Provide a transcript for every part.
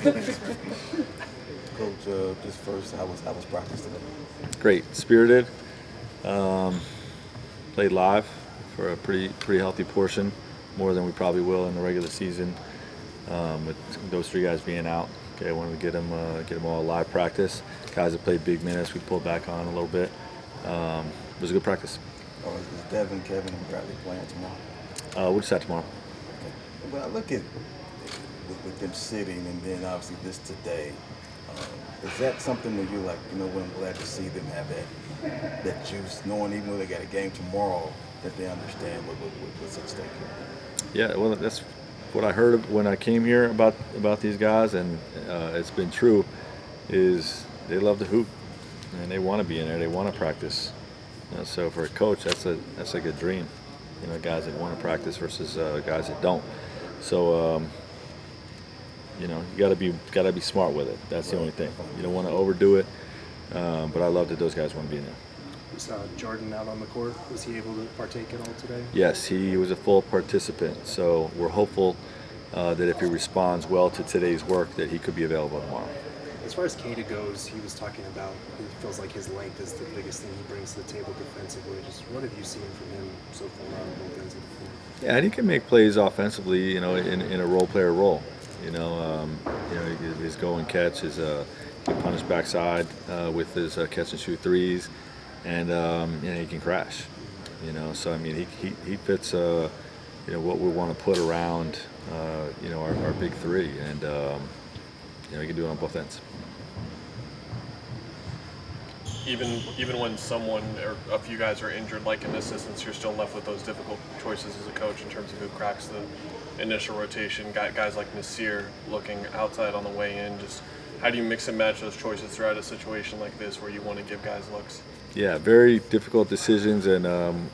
Coach, just first, how was practice today? Great, spirited. Played live for a pretty healthy portion, more than we probably will in the regular season. With those three guys being out, okay, I wanted to get them all live practice. Guys that played big minutes, we pulled back on a little bit. It was a good practice. Or is Devin, Kevin, and Bradley playing tomorrow? We'll decide tomorrow. Okay. Well, I look at with them sitting, and then obviously this today. Is that something where you're like, what, I'm glad to see them have that juice, knowing even though they got a game tomorrow, that they understand what's at stake here? Yeah, well, that's what I heard when I came here about these guys, and it's been true. Is they love to hoop, and they want to be in there. They want to practice. So for a coach, that's a good dream. Guys that want to practice versus guys that don't. So you gotta be smart with it. That's the only thing. You don't want to overdo it. But I love that those guys want to be in there. We saw Jordan out on the court. Was he able to partake at all today? Yes, he was a full participant. So we're hopeful that if he responds well to today's work, that he could be available tomorrow. As far as Kada goes, he was talking about he feels like his length is the biggest thing he brings to the table defensively. Just what have you seen from him so far on both ends of the floor? Yeah, and he can make plays offensively, in a role player role. His go and catch, his he can punish backside with his catch and shoot threes, and he can crash. So I mean he fits what we want to put around our big three, and he can do it on both ends. Even when someone or a few guys are injured, like in this instance, you're still left with those difficult choices as a coach in terms of who cracks the initial rotation. Guys like Nasir looking outside on the way in. Just how do you mix and match those choices throughout a situation like this where you want to give guys looks? Yeah, very difficult decisions, and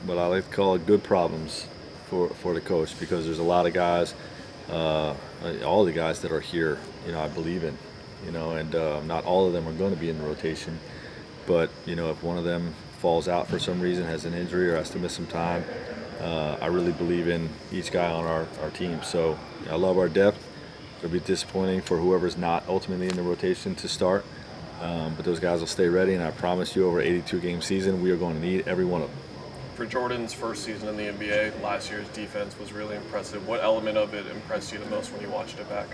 what I like to call it good problems for the coach, because there's a lot of guys, all the guys that are here, I believe in, and not all of them are going to be in the rotation. But, if one of them falls out for some reason, has an injury or has to miss some time, I really believe in each guy on our team. So I love our depth. It'll be disappointing for whoever's not ultimately in the rotation to start. But those guys will stay ready, and I promise you over 82-game season, we are going to need every one of them. For Jordan's first season in the NBA, last year's defense was really impressive. What element of it impressed you the most when you watched it back?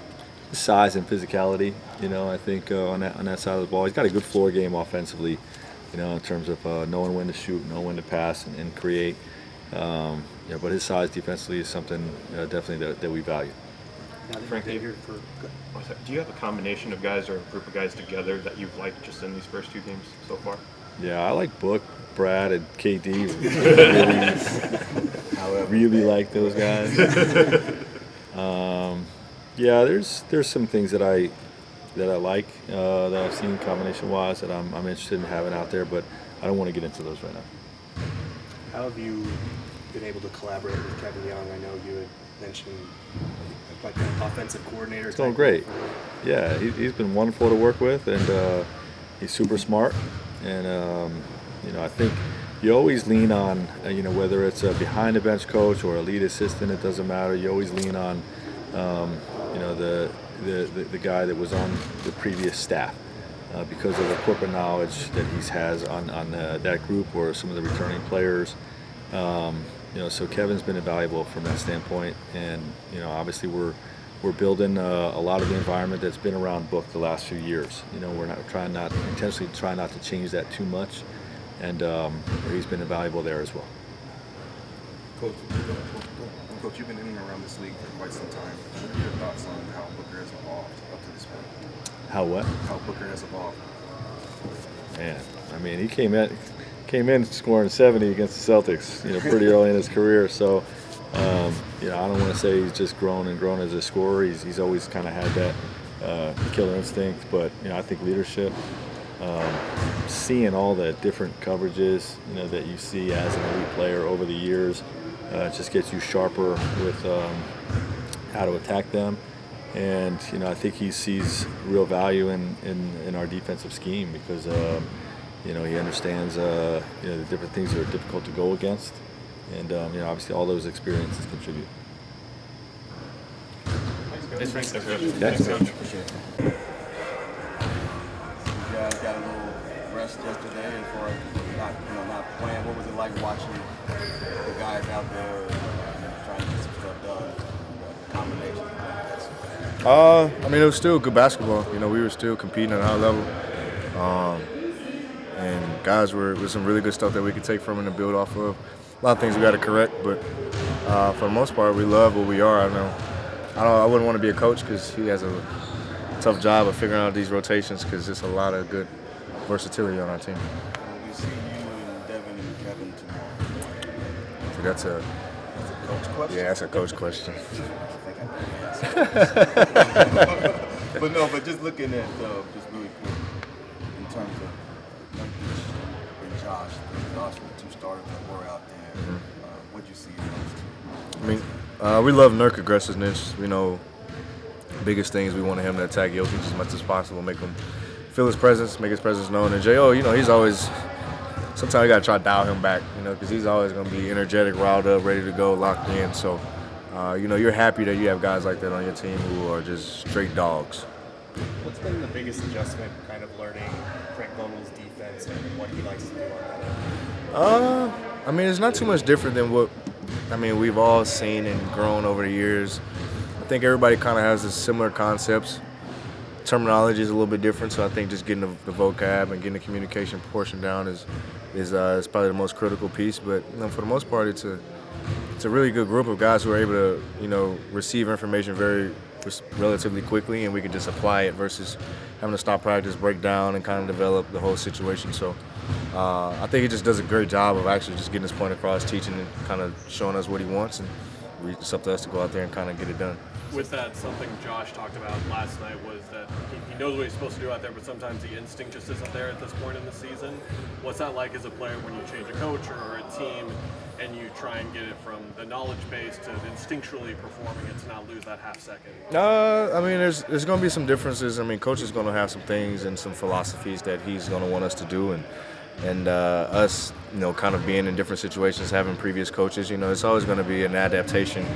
Size and physicality, I think on that side of the ball. He's got a good floor game offensively, in terms of knowing when to shoot, knowing when to pass and create. But his size defensively is something definitely that we value. Frank, do you have a combination of guys or a group of guys together that you've liked just in these first two games so far? Yeah, I like Book, Brad, and KD. Really like those guys. Yeah, there's some things that I like that I've seen combination-wise that I'm interested in having out there, but I don't want to get into those right now. How have you been able to collaborate with Kevin Young? I know you had mentioned like an offensive coordinator. It's going great. Yeah, he's been wonderful to work with, and he's super smart. And I think you always lean on whether it's a behind-the-bench coach or a lead assistant, it doesn't matter. You always lean on the guy that was on the previous staff because of the corporate knowledge that he has on that group or some of the returning players. So Kevin's been invaluable from that standpoint, and obviously we're building a lot of the environment that's been around Book the last few years. We're intentionally trying not to change that too much, and he's been invaluable there as well. Coach, you've been in and around this league for quite some time. What are your thoughts on how Booker has evolved up to this point? How what? How Booker has evolved. Man, I mean, he came in scoring 70 against the Celtics, pretty early in his career. So, I don't want to say he's just grown as a scorer. He's always kind of had that killer instinct. But, I think leadership, seeing all the different coverages, that you see as an elite player over the years, it just gets you sharper with how to attack them. And, I think he sees real value in our defensive scheme because, he understands, the different things that are difficult to go against. And, obviously all those experiences contribute. Thanks, Frank. Thanks, Coach. I mean, it was still good basketball. You know, we were still competing at a high level. Um, and guys with some really good stuff that we could take from and build off of. A lot of things we got to correct, but for the most part, we love what we are. I wouldn't want to be a coach because he has a tough job of figuring out these rotations because there's a lot of good versatility on our team. We see you and Devin and Kevin tomorrow. So that's a Coach question? yeah, that's a coach question. But no, but just looking at just really quick in terms of Nurkic and Josh, the two starters that were out there. What'd you see in those two? I mean, we love Nurk aggressiveness. We know biggest things we wanted him to attack Jokic as much as possible, make him feel his presence, make his presence known. And J.O., you know, he's always sometimes you got to try to dial him back, you know, because he's always going to be energetic, riled up, ready to go, locked in. So, you know, you're happy that you have guys like that on your team who are just straight dogs. What's been the biggest adjustment, kind of learning Frank Vogel's defense and what he likes to do on that? I mean, it's not too much different than what we've all seen and grown over the years. I think everybody kind of has the similar concepts. Terminology is a little bit different, so I think just getting the vocab and getting the communication portion down is probably the most critical piece. But you know, for the most part, it's a really good group of guys who are able to, you know, receive information relatively quickly, and we can just apply it versus having to stop practice, break down, and kind of develop the whole situation. So I think he just does a great job of actually just getting his point across, teaching and kind of showing us what he wants, and it's up to us to go out there and kind of get it done. With that, something Josh talked about last night was that he knows what he's supposed to do out there, but sometimes the instinct just isn't there at this point in the season. What's that like as a player when you change a coach or a team and you try and get it from the knowledge base to instinctually performing it to not lose that half second? I mean, there's going to be some differences. I mean, coach is going to have some things and some philosophies that he's going to want us to do, and us, you know, kind of being in different situations, having previous coaches, you know, it's always going to be an adaptation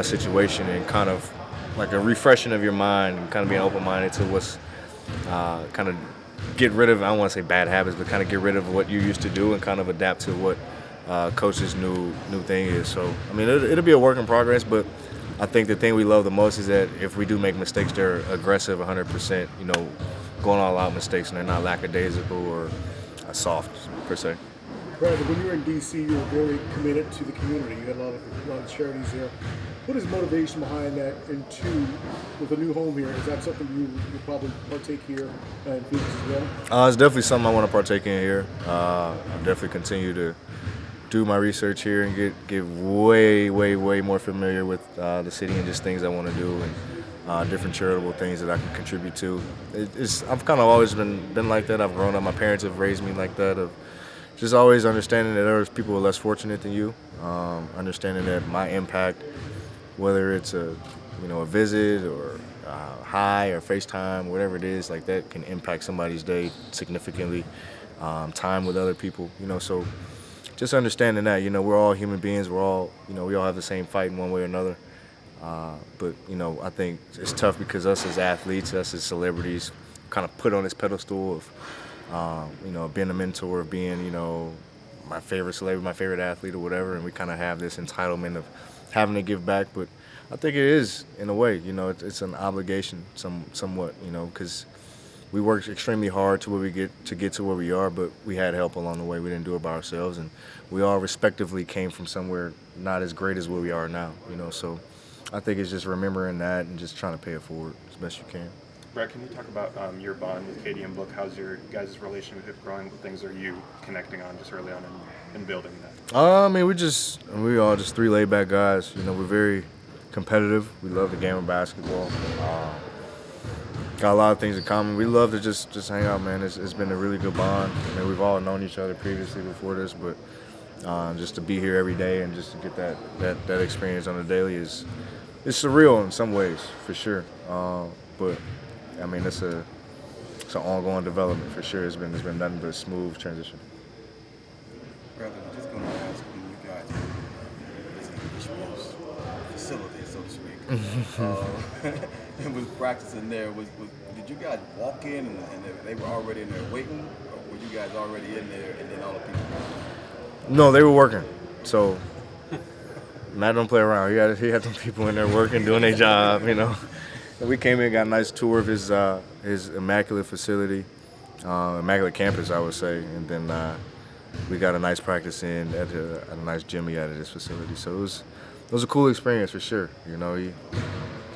situation and kind of like a refreshing of your mind and kind of being open-minded to what's kind of get rid of, I don't want to say bad habits, but kind of get rid of what you used to do and kind of adapt to what coach's new thing is. So, I mean, it'll be a work in progress, but I think the thing we love the most is that if we do make mistakes, they're aggressive 100%, you know, going all out mistakes, and they're not lackadaisical or soft, per se. Brandon, when you were in D.C., you were very committed to the community. You had a lot of charities there. What is motivation behind that? And two, with a new home here, is that something you will probably partake here in Phoenix as well? It's definitely something I want to partake in here. I'll definitely continue to do my research here and get way more familiar with the city and just things I want to do and different charitable things that I can contribute to. I've kind of always been like that. I've grown up. My parents have raised me like that. Of just always understanding that there's people who are less fortunate than you. Understanding that my impact, whether it's a visit or hi or FaceTime, whatever it is, like that can impact somebody's day significantly. Time with other people, you know. So just understanding that, you know, we're all human beings. We're all, you know, we all have the same fight in one way or another. But, you know, I think it's tough because us as athletes, us as celebrities, kind of put on this pedestal of, you know, being a mentor, being, you know, my favorite celebrity, my favorite athlete or whatever, and we kind of have this entitlement of having to give back. But I think it is, in a way, you know, it's an obligation somewhat, you know, because we worked extremely hard to get to where we are, but we had help along the way. We didn't do it by ourselves, and we all respectively came from somewhere not as great as where we are now, you know. So I think it's just remembering that and just trying to pay it forward as best you can. Brett, can you talk about your bond with Katie and Book? How's your guys' relationship growing? What things are you connecting on just early on in building that? I mean, we all just three laid-back guys. You know, we're very competitive. We love the game of basketball. Got a lot of things in common. We love to just hang out, man. It's been a really good bond. I mean, we've all known each other previously before this, but just to be here every day and just to get that experience on the daily it's surreal in some ways, for sure. But I mean, it's an ongoing development for sure. It's been nothing but a smooth transition. Brother, I'm just going to ask when you guys visiting the sports facility, so to speak, and was practicing there. Did you guys walk in and they were already in there waiting, or were you guys already in there and then all the people? No, they were working. So Matt don't play around. He had some people in there working, doing their job, you know. We came in, got a nice tour of his immaculate facility, immaculate campus, I would say, and then we got a nice practice in at a nice gym he had at his facility. So it was a cool experience for sure. You know, he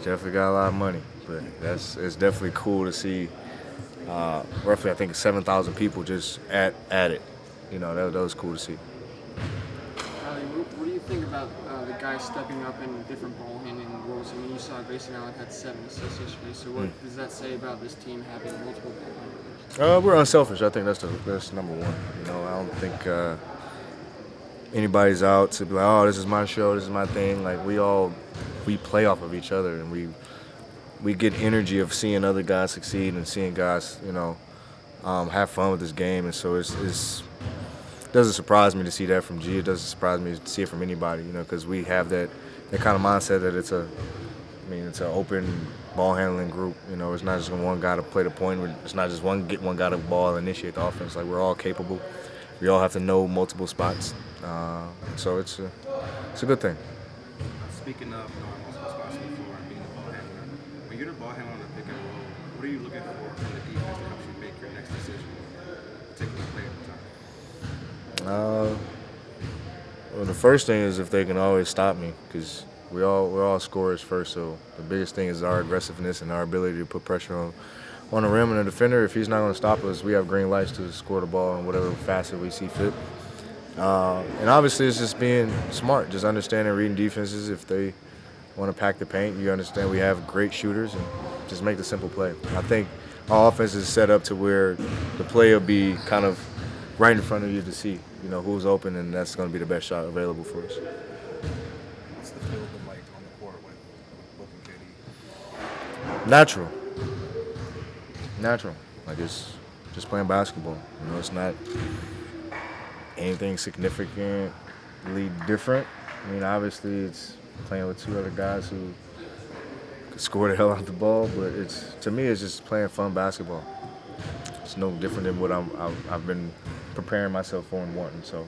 definitely got a lot of money, but it's definitely cool to see. Roughly, I think 7,000 people just at it. You know, that was cool to see. What do you think about the guys stepping up in different ball handling roles? I mean, you saw Grayson Allen had 7 assists yesterday. So what does that say about this team having multiple ball handlers? We're unselfish. I think that's number one. You know, I don't think anybody's out to be like, oh, this is my show, this is my thing. Like we play off of each other, and we get energy of seeing other guys succeed and seeing guys, you know, have fun with this game. And so it doesn't surprise me to see that from G. It doesn't surprise me to see it from anybody, you know, because we have that kind of mindset that it's an open ball handling group. You know, it's not just one guy to play the point. It's not just one guy to ball and initiate the offense. Like, we're all capable. We all have to know multiple spots. So it's a good thing. Speaking of knowing multiple spots on the floor and being a ball handler, when you're the ball handler on the pick and roll, what are you looking for from the defense that helps you make your next decision, particularly play at the time? Well, the first thing is if they can always stop me, because we're all scorers first. So the biggest thing is our aggressiveness and our ability to put pressure on the rim and the defender. If he's not going to stop us, we have green lights to score the ball in whatever facet we see fit. And obviously it's just being smart, just understanding, reading defenses. If they want to pack the paint, you understand we have great shooters, and just make the simple play. I think our offense is set up to where the play will be kind of right in front of you to see, you know, who's open, and that's going to be the best shot available for us. What's the feel been like on the court with Book and KD? Natural. Like, it's just playing basketball. You know, it's not anything significantly different. I mean, obviously it's playing with 2 other guys who could score the hell out the ball, but to me it's just playing fun basketball. It's no different than what I've been preparing myself for and wanting. So.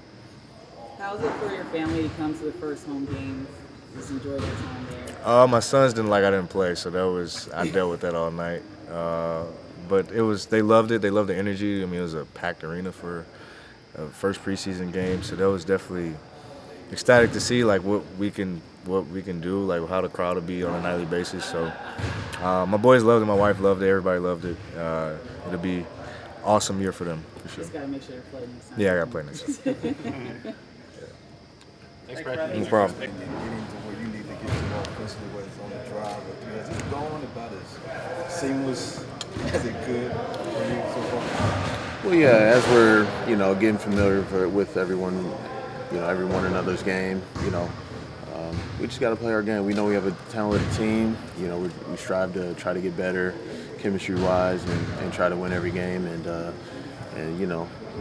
How is it for your family to come to the first home game? Just enjoy their time there. My sons didn't like I didn't play, so I dealt with that all night. But they loved it. They loved the energy. I mean, it was a packed arena for a first preseason game, so that was definitely ecstatic to see, like, what we can do, like how the crowd will be on a nightly basis. So my boys loved it, my wife loved it, everybody loved it. It'll be awesome year for them, for sure. Just gotta make sure to play next time. Yeah, I gotta play next time. Thanks, Brad. No problem. And then getting to where you need to get to more offensively, whether it's on the drive or has it gone about as seamless as it could for you so far? Well, yeah, as we're, getting familiar with everyone, every one another's game, we just got to play our game. We know we have a talented team. We strive to try to get better chemistry-wise and try to win every game. And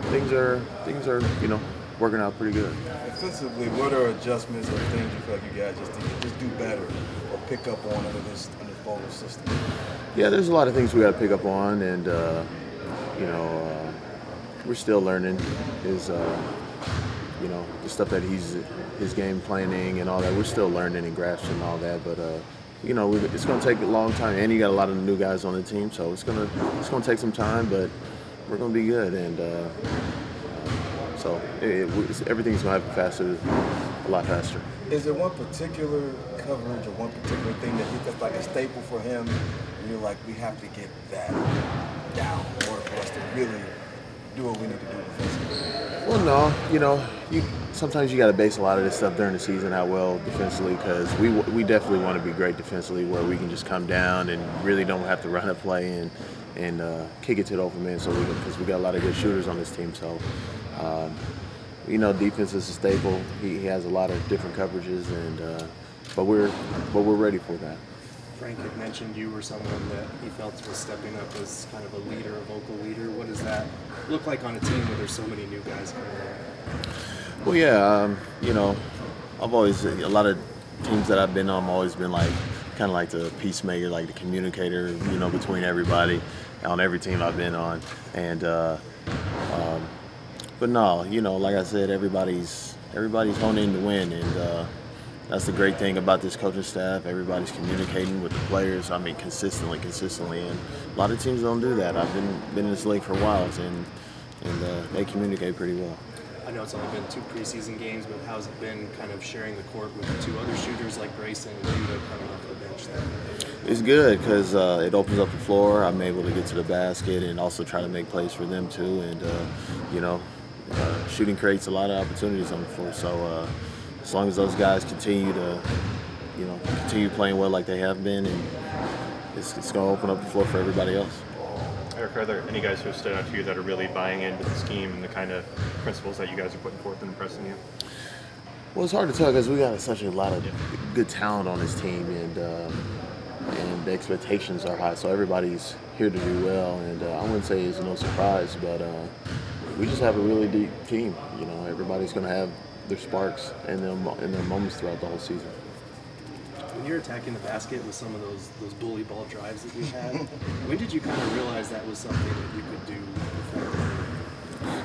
things are working out pretty good. Offensively, what are adjustments or things you feel like you guys just do better or pick up on under this Vogel system? Yeah, there's a lot of things we got to pick up on, and we're still learning his, the stuff that his game planning and all that. We're still learning and grasping all that, but it's going to take a long time. And you got a lot of new guys on the team, so it's going to take some time, but we're going to be good. And so everything's going to happen a lot faster. Is there one particular coverage or one particular thing that's like a staple for him, and you're like, we have to get that down in order for us to really do what we need to do defensively? Well, no, sometimes you got to base a lot of this stuff during the season how well defensively, because we definitely want to be great defensively where we can just come down and really don't have to run a play and kick it to the open man, because we got a lot of good shooters on this team. So, defense is a staple. He has a lot of different coverages, but we're ready for that. Frank had mentioned you were someone that he felt was stepping up as kind of a leader, a vocal leader. What does that look like on a team where there's so many new guys coming in? Well, yeah, I've always, a lot of teams that I've been on, I've always been kind of like the peacemaker, like the communicator, between everybody on every team I've been on. And, but no, like I said, everybody's honing in to win, and that's the great thing about this coaching staff. Everybody's communicating with the players. I mean, consistently, and a lot of teams don't do that. I've been in this league for a while, and they communicate pretty well. I know it's only been 2 preseason games, but how's it been kind of sharing the court with 2 other shooters like Grayson and Judah coming off the bench there? It's good because it opens up the floor. I'm able to get to the basket and also try to make plays for them too. And shooting creates a lot of opportunities on the floor. So as long as those guys continue to, continue playing well like they have been, and it's going to open up the floor for everybody else. Eric, are there any guys who have stood out to you that are really buying into the scheme and the kind of principles that you guys are putting forth and impressing you? Well, it's hard to tell because we got such a lot of good talent on this team, and the expectations are high. So everybody's here to do well, and I wouldn't say it's no surprise, but we just have a really deep team. Everybody's going to have their sparks and their moments throughout the whole season. When you're attacking the basket with some of those bully ball drives that you had, when did you kind of realize that was something that you could do effectively?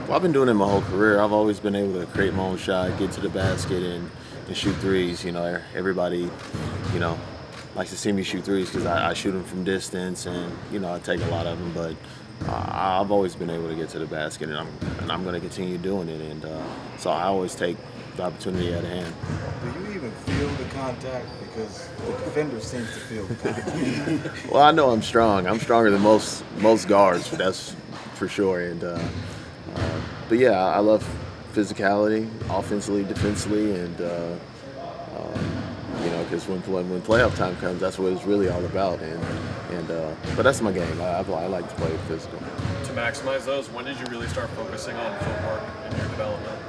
Well, I've been doing it my whole career. I've always been able to create my own shot, get to the basket, and shoot threes. Everybody, likes to see me shoot threes because I shoot them from distance, and I take a lot of them. But I've always been able to get to the basket, and I'm going to continue doing it. And so I always take the opportunity at hand. Do you even feel the contact? Because the defender seems to feel the contact. Well, I know I'm strong. I'm stronger than most guards, that's for sure. And but yeah, I love physicality, offensively, defensively, and because when playoff time comes, that's what it's really all about. But that's my game. I like to play physical. To maximize those, when did you really start focusing on footwork in your development?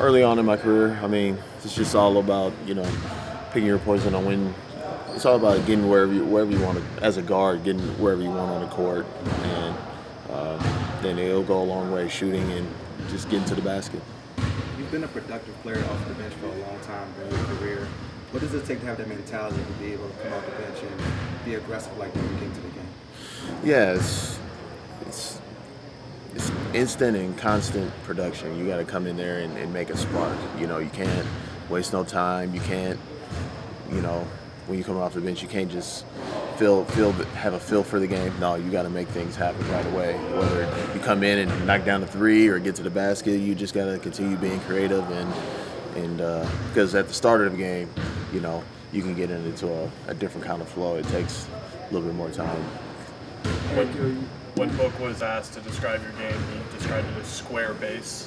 Early on in my career, it's just all about picking your poison on when. It's all about getting wherever you want to, as a guard, getting wherever you want on the court, and then it'll go a long way shooting and just getting to the basket. You've been a productive player off the bench for a long time during your career. What does it take to have that mentality to be able to come off the bench and be aggressive like that when you came to the game? Yeah, it's instant and constant production. You got to come in there and make a spark. You can't waste no time. You can't, when you come off the bench, you can't just have a feel for the game. No, you got to make things happen right away. Whether you come in and knock down a three or get to the basket, you just got to continue being creative and because at the start of the game, you can get into a different kind of flow. It takes a little bit more time. When Book was asked to describe your game, he described it as square base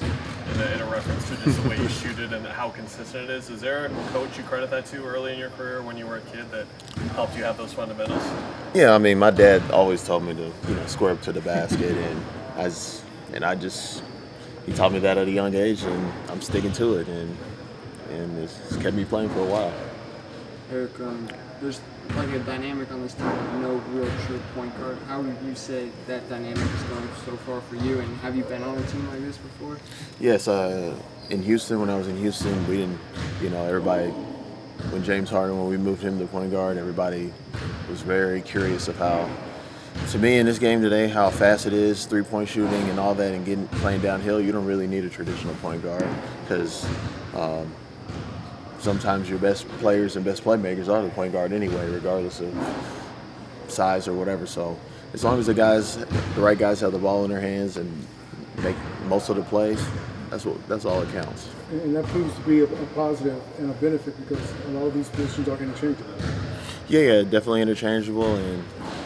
in a reference to just the way you shoot it and how consistent it is. Is there a coach you credit that to early in your career when you were a kid that helped you have those fundamentals? Yeah, my dad always told me to square up to the basket, he taught me that at a young age, and I'm sticking to it, and it's kept me playing for a while. Eric, there's like a dynamic on this team, no real true point guard. How would you say that dynamic is going so far for you, and have you been on a team like this before? Yes, in Houston, when I was in Houston, we didn't, everybody, when James Harden, when we moved him to point guard, everybody was very curious of how, to me in this game today, how fast it is, three-point shooting and all that, and playing downhill. You don't really need a traditional point guard because sometimes your best players and best playmakers are the point guard anyway, regardless of size or whatever. So as long as the right guys have the ball in their hands and make most of the plays, that's all that counts. And that proves to be a positive and a benefit because a lot of these positions are interchangeable. Yeah, definitely interchangeable, and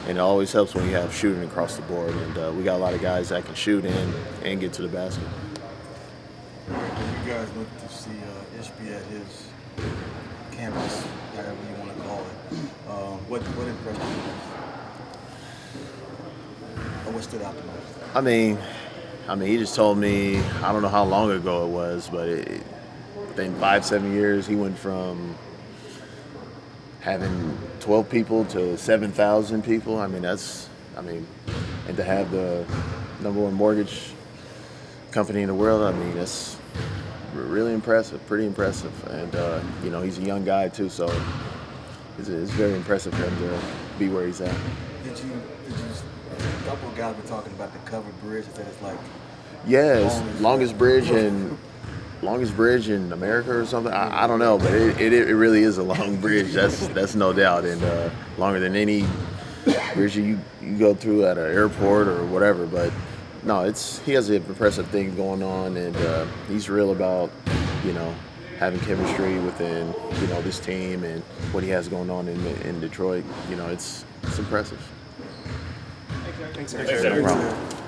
it always helps when you have shooting across the board. And we got a lot of guys that can shoot and get to the basket. When you guys look to see Ishbia at his campus, however you want to call it, what impressed you most? Or what stood out the most? He just told me, I don't know how long ago it was, but I think 5-7 years, he went from having 12 people to 7,000 people. And to have the #1 mortgage company in the world, that's really impressive, pretty impressive. And, he's a young guy too, so it's very impressive for him to be where he's at. Did you a couple of guys were talking about the covered bridge, that it's like... Yeah, it's longest bridge longest bridge in America or something. I don't know, but it really is a long bridge. That's no doubt, and longer than any bridge you go through at an airport or whatever. But no, he has an impressive thing going on, and he's real about having chemistry within this team and what he has going on in Detroit. It's impressive. Thanks, No problem.